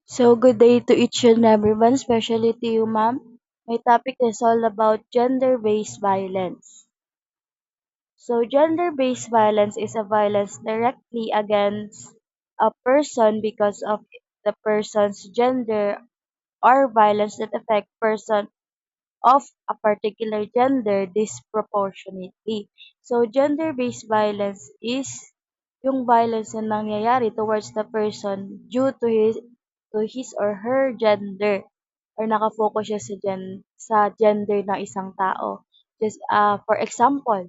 So, good day to each and everyone, especially to you, ma'am. My topic is all about gender-based violence. So, gender-based violence is a violence directly against a person because of the person's gender or violence that affect person of a particular gender disproportionately. So, gender-based violence is yung violence na nangyayari towards the person due to his or her gender or nakafocus siya sa gender ng isang tao. Just for example,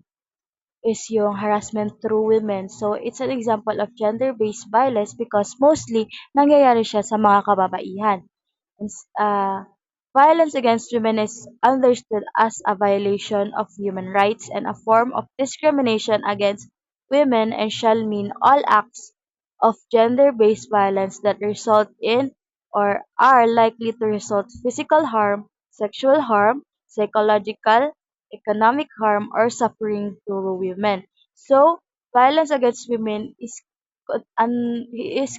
is yung harassment through women. So, it's an example of gender-based violence because mostly nangyayari siya sa mga kababaihan. And, violence against women is understood as a violation of human rights and a form of discrimination against women and shall mean all acts of gender-based violence that result in or are likely to result physical harm, sexual harm, psychological, economic harm, or suffering to women. So, violence against women is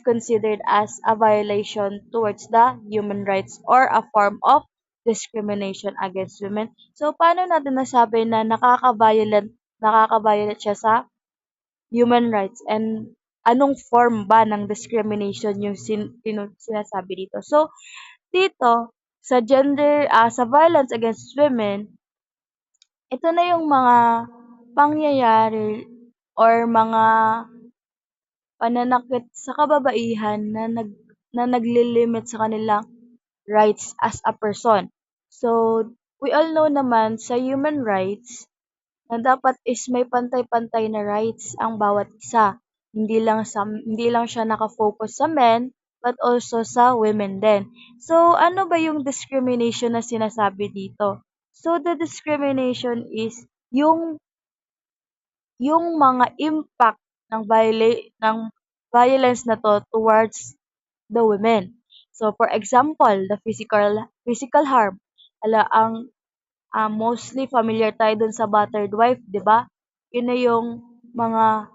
considered as a violation towards the human rights or a form of discrimination against women. So, paano natin nasabi na nakaka-violent siya sa human rights and anong form ba ng discrimination yung sinasabi dito? So, dito, sa violence against women, ito na yung mga pangyayari or mga pananakit sa kababaihan na naglilimit sa kanilang rights as a person. So, we all know naman sa human rights na dapat is may pantay-pantay na rights ang bawat isa. Hindi lang siya nakafocus sa men but also sa women din. So, ano ba yung discrimination na sinasabi dito? So, the discrimination is yung yung mga impact ng violence na 'to towards the women. So, for example, the physical harm. Mostly familiar tayo dun sa battered wife, 'di ba? Yun na yung mga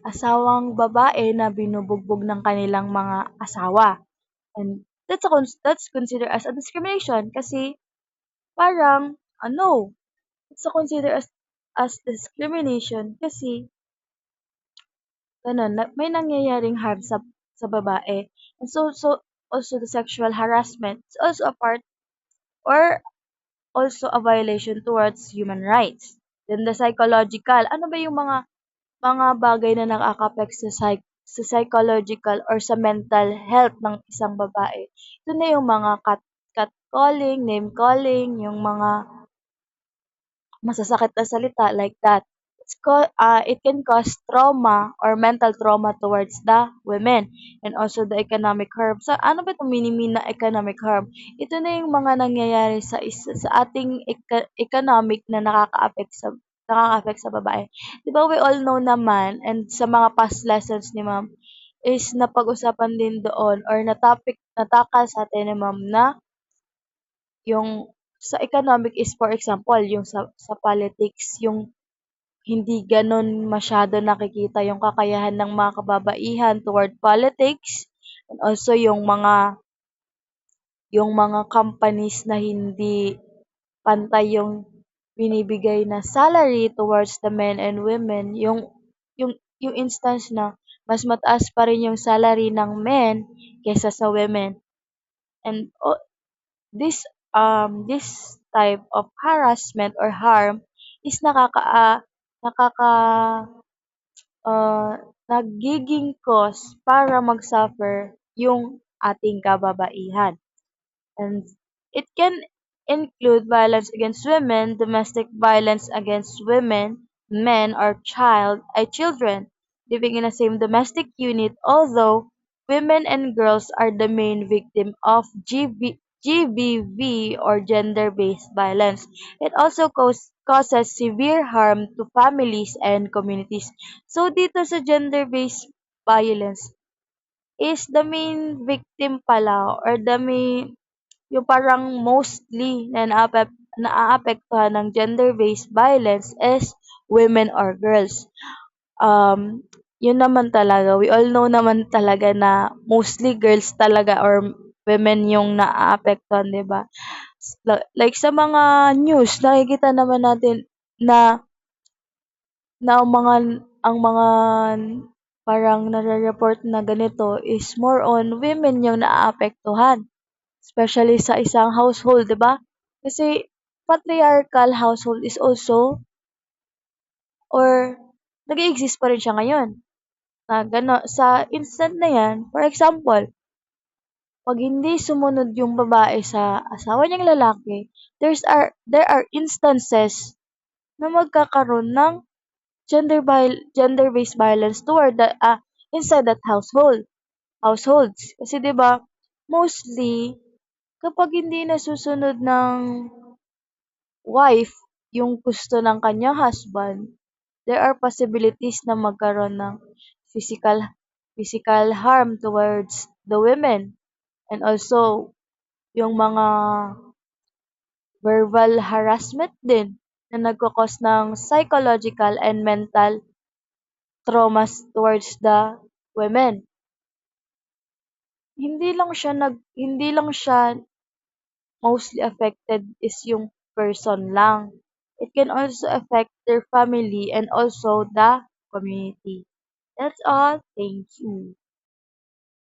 asawang babae na binubugbog ng kanilang mga asawa. And that's considered as a discrimination kasi parang no, it's a considered as discrimination kasi gano'n may nangyayaring harm sa babae. And so also the sexual harassment is also a part or also a violation towards human rights. Then the psychological, ano ba yung mga bagay na nakaka-affect sa psychological or sa mental health ng isang babae? Ito na yung mga catcalling, name calling, yung mga masasakit na salita like that. It can cause trauma or mental trauma towards the women and also the economic harm. So, ano ba itong mini na economic harm? Ito na yung mga nangyayari sa ating economic na nakaka-affect sa babae. Di ba we all know naman and sa mga past lessons ni ma'am is napag-usapan din doon or natakal sa atin ni ma'am na yung sa economic is for example, yung sa politics, yung hindi gano'n masyado nakikita yung kakayahan ng mga kababaihan toward politics and also yung mga companies na hindi pantay yung binibigay na salary towards the men and women, yung instance na mas mataas pa rin yung salary ng men kaysa sa women. And this type of harassment or harm is nakaka ah, nagiging cause para mag-suffer yung ating kababaihan. And it can include violence against women, domestic violence against women, men or children living in the same domestic unit, although women and girls are the main victim of GBV or gender-based violence. It also causes severe harm to families and communities. So dito sa gender-based violence is the main victim pala or yung parang mostly na naaapektuhan ng gender-based violence is women or girls. Um, yun naman talaga, we all know naman talaga na mostly girls talaga or women yung naaapektuhan, 'di ba? Like sa mga news nakikita naman natin na na ang mga parang nare-report na ganito is more on women yung naaapektuhan, especially sa isang household, 'di ba? Kasi patriarchal household is also or nag-e-exist pa rin siya ngayon. Na sa instant na 'yan, for example, 'pag hindi sumunod yung babae sa asawa niyang lalaki, there are instances na magkakaroon ng gender-based violence toward inside that households. Kasi 'di ba, mostly kapag hindi nasusunod ng wife yung gusto ng kanyang husband, there are possibilities na magkaroon ng physical physical harm towards the women, and also yung mga verbal harassment din na nagko-cause ng psychological and mental traumas towards the women. Hindi lang siya mostly affected is yung person lang. It can also affect their family and also the community. That's all. Thank you.